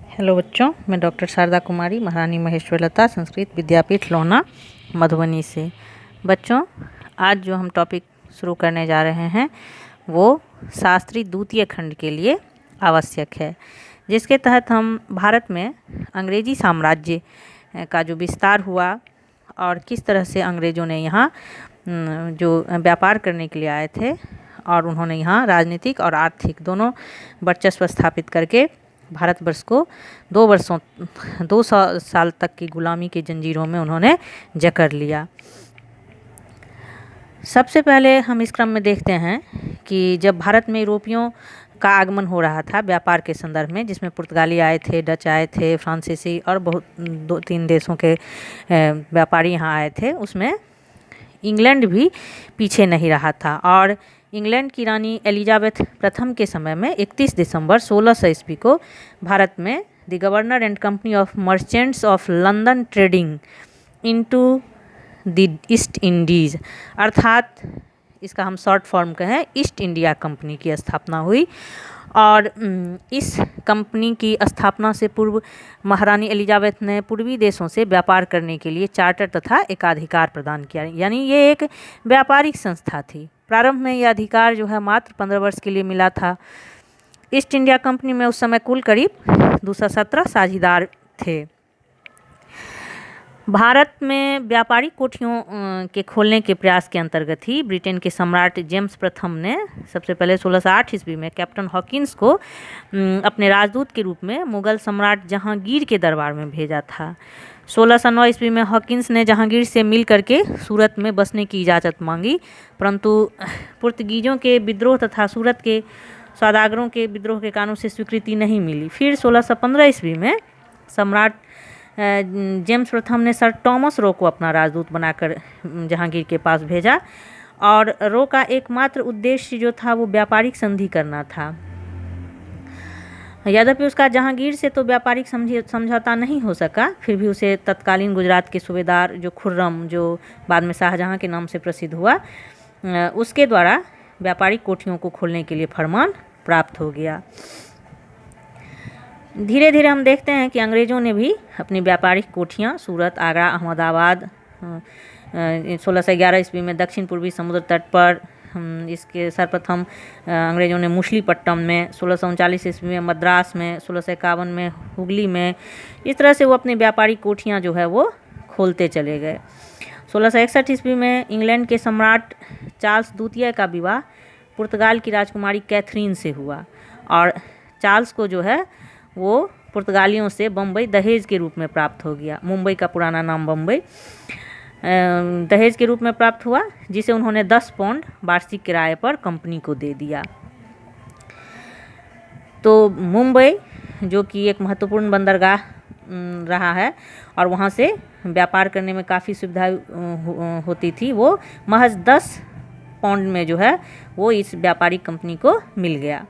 Hello बच्चों, मैं doctor Sharda कुमारी, महारानी महेश्वरलता संस्कृत विद्यापीठ लोहना मधुबनी से। बच्चों, आज जो हम टॉपिक शुरू करने जा रहे हैं वो शास्त्री द्वितीय खंड के लिए आवश्यक है, जिसके तहत हम भारत में अंग्रेजी साम्राज्य का जो विस्तार हुआ और किस तरह से अंग्रेज़ों ने यहाँ जो व्यापार करने के लिए आए थे और उन्होंने यहाँ राजनीतिक और आर्थिक दोनों वर्चस्व स्थापित करके भारतवर्ष को 200 साल तक की गुलामी की जंजीरों में उन्होंने जकड़ लिया। सबसे पहले हम इस क्रम में देखते हैं कि जब भारत में यूरोपियों का आगमन हो रहा था व्यापार के संदर्भ में, जिसमें पुर्तगाली आए थे, डच आए थे, फ्रांसीसी और बहुत 2-3 देशों के व्यापारी यहाँ आए थे, उसमें इंग्लैंड भी पीछे नहीं रहा था। और इंग्लैंड की रानी एलिजाबेथ प्रथम के समय में 31 दिसंबर 1600 ईस्वी को भारत में the governor and company of merchants of London trading into the east Indies, अर्थात इसका हम शॉर्ट फॉर्म कहें ईस्ट इंडिया कंपनी की स्थापना हुई। और इस कंपनी की स्थापना से पूर्व महारानी एलिजाबेथ ने पूर्वी देशों से व्यापार करने के लिए चार्टर तथा एकाधिकार प्रदान किया, यानी ये एक व्यापारिक संस्था थी। प्रारंभ में यह अधिकार जो है मात्र 15 वर्ष के लिए मिला था। ईस्ट इंडिया कंपनी में उस समय कुल करीब 217 साझीदार थे। भारत में व्यापारिक कोठियों के खोलने के प्रयास के अंतर्गत ही ब्रिटेन के सम्राट जेम्स प्रथम ने सबसे पहले 1608 ईस्वी में कैप्टन हॉकिंस को अपने राजदूत के रूप में मुगल सम्राट जहांगीर के दरबार में भेजा था। 1609 ईस्वी में हॉकिंस ने जहांगीर से मिल करके सूरत में बसने की इजाज़त मांगी, परंतु पुर्तगीजों के विद्रोह तथा सूरत के सौदागरों के विद्रोह के कारणों से स्वीकृति नहीं मिली। फिर 1615 ईस्वी में सम्राट जेम्स प्रथम ने सर टॉमस रो को अपना राजदूत बनाकर जहांगीर के पास भेजा, और रो का एकमात्र उद्देश्य जो था वो व्यापारिक संधि करना था। यद्यपि उसका जहांगीर से तो व्यापारिक समझौता नहीं हो सका, फिर भी उसे तत्कालीन गुजरात के सूबेदार जो खुर्रम, जो बाद में शाहजहां के नाम से प्रसिद्ध हुआ, उसके द्वारा व्यापारिक कोठियों को खोलने के लिए फरमान प्राप्त हो गया। धीरे धीरे हम देखते हैं कि अंग्रेज़ों ने भी अपनी व्यापारिक कोठियाँ सूरत, आगरा, अहमदाबाद 1611 ईस्वी में दक्षिण पूर्वी समुद्र तट पर, इसके सर्वप्रथम अंग्रेज़ों ने मुछलीपट्टम में, 1639 ईस्वी में मद्रास में, 1651 में हुगली में, इस तरह से वो अपनी व्यापारिक कोठियाँ जो है वो खोलते चले गए। 1661 ईस्वी में इंग्लैंड के सम्राट चार्ल्स द्वितीय का विवाह पुर्तगाल की राजकुमारी कैथरीन से हुआ, और चार्ल्स को जो है वो पुर्तगालियों से बम्बई दहेज के रूप में प्राप्त हो गया। मुंबई का पुराना नाम बम्बई दहेज के रूप में प्राप्त हुआ, जिसे उन्होंने 10 पाउंड वार्षिक किराए पर कंपनी को दे दिया। तो मुंबई, जो कि एक महत्वपूर्ण बंदरगाह रहा है और वहाँ से व्यापार करने में काफ़ी सुविधा होती थी, वो महज 10 पाउंड में जो है वो इस व्यापारिक कंपनी को मिल गया।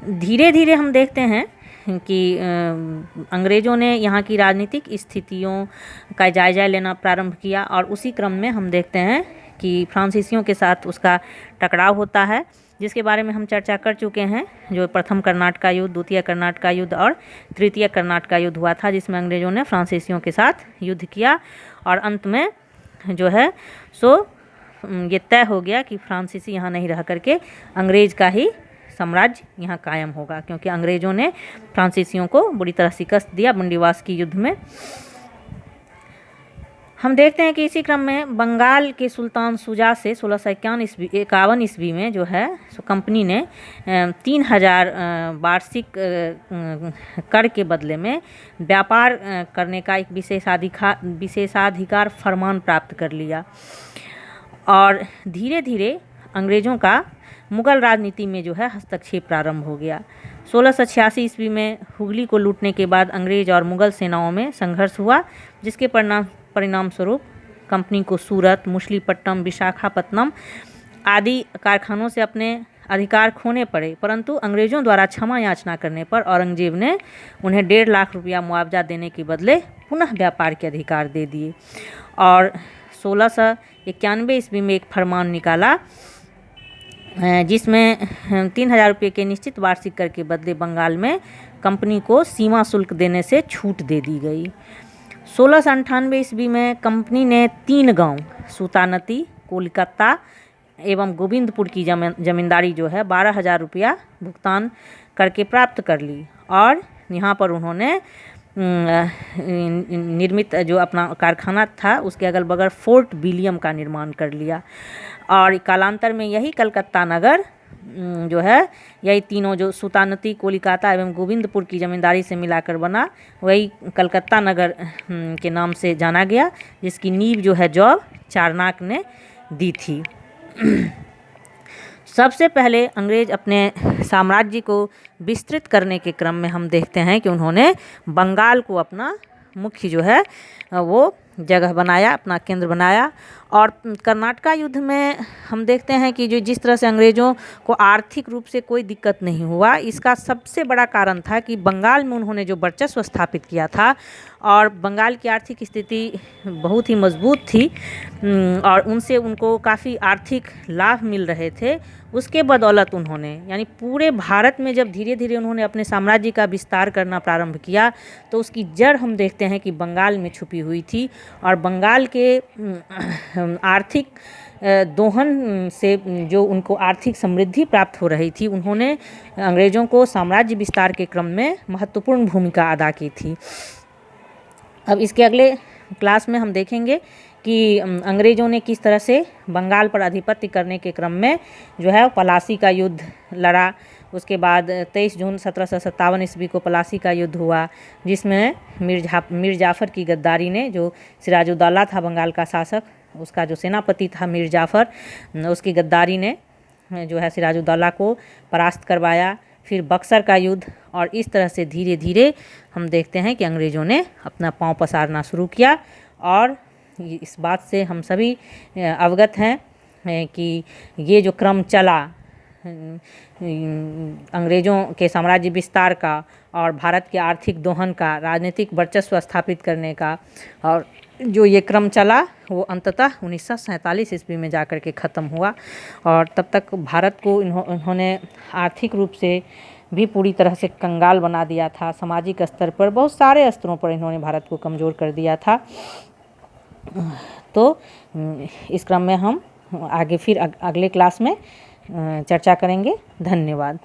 धीरे धीरे हम देखते हैं कि अंग्रेज़ों ने यहाँ की राजनीतिक स्थितियों का जायजा लेना प्रारंभ किया, और उसी क्रम में हम देखते हैं कि फ्रांसीसियों के साथ उसका टकराव होता है, जिसके बारे में हम चर्चा कर चुके हैं। जो प्रथम कर्नाटक युद्ध, द्वितीय कर्नाटक युद्ध और तृतीय कर्नाटक युद्ध हुआ था, जिसमें अंग्रेज़ों ने फ्रांसीसियों के साथ युद्ध किया, और अंत में जो है सो ये तय हो गया कि फ्रांसीसी यहाँ नहीं रह करके अंग्रेज़ का ही साम्राज्य यहाँ कायम होगा, क्योंकि अंग्रेज़ों ने फ्रांसीसियों को बुरी तरह शिकस्त दिया बंदीवास की युद्ध में। हम देखते हैं कि इसी क्रम में बंगाल के सुल्तान शुजा से 1651 ईस्वी में जो है सो कंपनी ने 3000 वार्षिक कर के बदले में व्यापार करने का एक विशेषाधिकार फरमान प्राप्त कर लिया, और धीरे धीरे अंग्रेज़ों का मुगल राजनीति में जो है हस्तक्षेप प्रारंभ हो गया। 1686 ईस्वी में हुगली को लूटने के बाद अंग्रेज और मुगल सेनाओं में संघर्ष हुआ, जिसके परिणाम स्वरूप कंपनी को सूरत, मुछलीपट्टम, विशाखापत्तनम आदि कारखानों से अपने अधिकार खोने पड़े, परंतु अंग्रेज़ों द्वारा क्षमा याचना करने पर औरंगजेब ने उन्हें 1.5 लाख रुपया मुआवजा देने के बदले पुनः व्यापार के अधिकार दे दिए, और 1691 ईस्वी में एक फरमान निकाला जिसमें 3,000 रुपये के निश्चित वार्षिक कर के बदले बंगाल में कंपनी को सीमा शुल्क देने से छूट दे दी गई। 1698 ईस्वी में कंपनी ने 3 गांव सूतानती, कोलकाता एवं गोविंदपुर की जमींदारी जो है 12,000 रुपया भुगतान करके प्राप्त कर ली और यहाँ पर उन्होंने निर्मित जो अपना कारखाना था उसके अगल बगल फोर्ट विलियम का निर्माण कर लिया और कालांतर में यही कलकत्ता नगर जो है यही तीनों जो सूतानती, कोलकाता एवं गोविंदपुर की जमींदारी से मिलाकर बना वही कलकत्ता नगर के नाम से जाना गया, जिसकी नींव जो है जॉब चारनाक ने दी थी। सबसे पहले अंग्रेज अपने साम्राज्य को विस्तृत करने के क्रम में हम देखते हैं कि उन्होंने बंगाल को अपना मुख्य जो है वो जगह बनाया, अपना केंद्र बनाया। और कर्नाटका युद्ध में हम देखते हैं कि जो जिस तरह से अंग्रेज़ों को आर्थिक रूप से कोई दिक्कत नहीं हुआ, इसका सबसे बड़ा कारण था कि बंगाल में उन्होंने जो वर्चस्व स्थापित किया था और बंगाल की आर्थिक स्थिति बहुत ही मजबूत थी और उनसे उनको काफ़ी आर्थिक लाभ मिल रहे थे। उसके बदौलत उन्होंने यानी पूरे भारत में जब धीरे धीरे उन्होंने अपने साम्राज्य का विस्तार करना प्रारंभ किया तो उसकी जड़ हम देखते हैं कि बंगाल में छुपी हुई थी और बंगाल के आर्थिक दोहन से जो उनको आर्थिक समृद्धि प्राप्त हो रही थी, उन्होंने अंग्रेज़ों को साम्राज्य विस्तार के क्रम में महत्वपूर्ण भूमिका अदा की थी। अब इसके अगले क्लास में हम देखेंगे कि अंग्रेज़ों ने किस तरह से बंगाल पर आधिपत्य करने के क्रम में जो है प्लासी का युद्ध लड़ा। उसके बाद 23 जून 1757 ईस्वी को प्लासी का युद्ध हुआ, जिसमें मीर जाफ़र की गद्दारी ने, जो सिराजुद्दौला था बंगाल का शासक, उसका जो सेनापति था मीर जाफ़र, उसकी गद्दारी ने जो है सिराजुद्दौला को परास्त करवाया। फिर बक्सर का युद्ध और इस तरह से धीरे धीरे हम देखते हैं कि अंग्रेज़ों ने अपना पांव पसारना शुरू किया। और इस बात से हम सभी अवगत हैं कि ये जो क्रम चला अंग्रेज़ों के साम्राज्य विस्तार का और भारत के आर्थिक दोहन का, राजनीतिक वर्चस्व स्थापित करने का, और जो ये क्रम चला वो अंततः 1947 ईस्वी में जाकर के ख़त्म हुआ। और तब तक भारत को इन्होंने आर्थिक रूप से भी पूरी तरह से कंगाल बना दिया था। सामाजिक स्तर पर बहुत सारे स्तरों पर इन्होंने भारत को कमज़ोर कर दिया था। तो इस क्रम में हम आगे फिर अगले क्लास में चर्चा करेंगे। धन्यवाद।